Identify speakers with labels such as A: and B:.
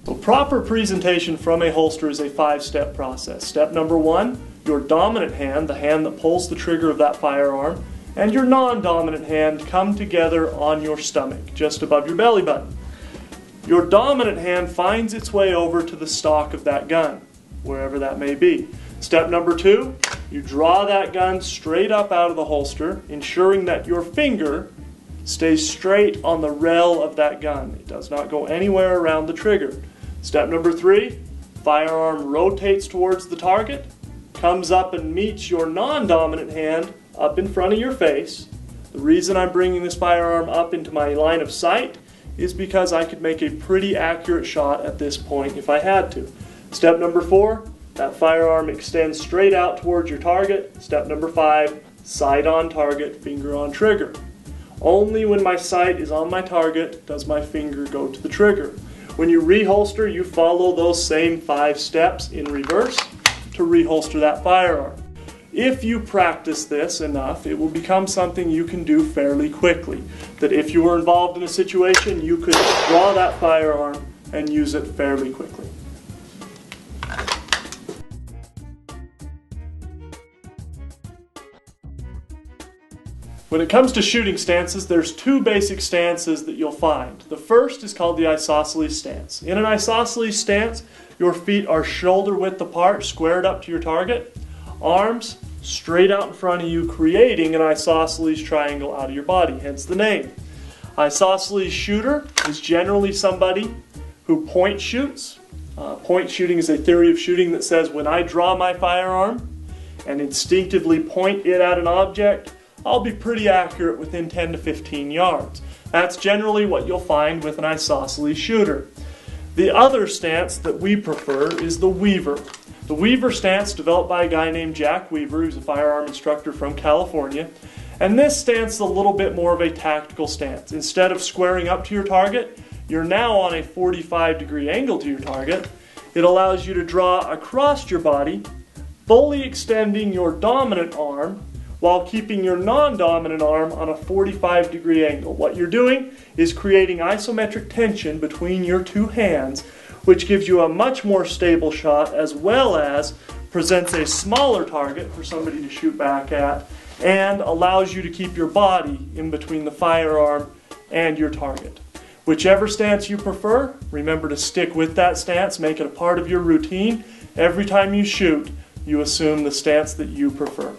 A: So proper presentation from a holster is a 5-step process. Step number 1, your dominant hand, the hand that pulls the trigger of that firearm, and your non-dominant hand come together on your stomach, just above your belly button. Your dominant hand finds its way over to the stock of that gun, wherever that may be. Step number 2, you draw that gun straight up out of the holster, ensuring that your finger stays straight on the rail of that gun. It does not go anywhere around the trigger. Step number 3, firearm rotates towards the target, comes up and meets your non-dominant hand up in front of your face. The reason I'm bringing this firearm up into my line of sight is because I could make a pretty accurate shot at this point if I had to. Step number 4, that firearm extends straight out towards your target. Step number 5, sight on target, finger on trigger. Only when my sight is on my target does my finger go to the trigger. When you reholster, you follow those same 5 steps in reverse to reholster that firearm. If you practice this enough, it will become something you can do fairly quickly. That if you were involved in a situation, you could draw that firearm and use it fairly quickly. When it comes to shooting stances, there's 2 basic stances that you'll find. The first is called the isosceles stance. In an isosceles stance, your feet are shoulder width apart, squared up to your target, arms straight out in front of you, creating an isosceles triangle out of your body, hence the name. Isosceles shooter is generally somebody who point shoots. Point shooting is a theory of shooting that says when I draw my firearm and instinctively point it at an object, I'll be pretty accurate within 10 to 15 yards. That's generally what you'll find with an isosceles shooter. The other stance that we prefer is the Weaver. The Weaver stance, developed by a guy named Jack Weaver, who's a firearm instructor from California. And this stance is a little bit more of a tactical stance. Instead of squaring up to your target, you're now on a 45-degree angle to your target. It allows you to draw across your body, fully extending your dominant arm, while keeping your non-dominant arm on a 45-degree angle. What you're doing is creating isometric tension between your 2 hands, which gives you a much more stable shot, as well as presents a smaller target for somebody to shoot back at, and allows you to keep your body in between the firearm and your target. Whichever stance you prefer, remember to stick with that stance, make it a part of your routine. Every time you shoot, you assume the stance that you prefer.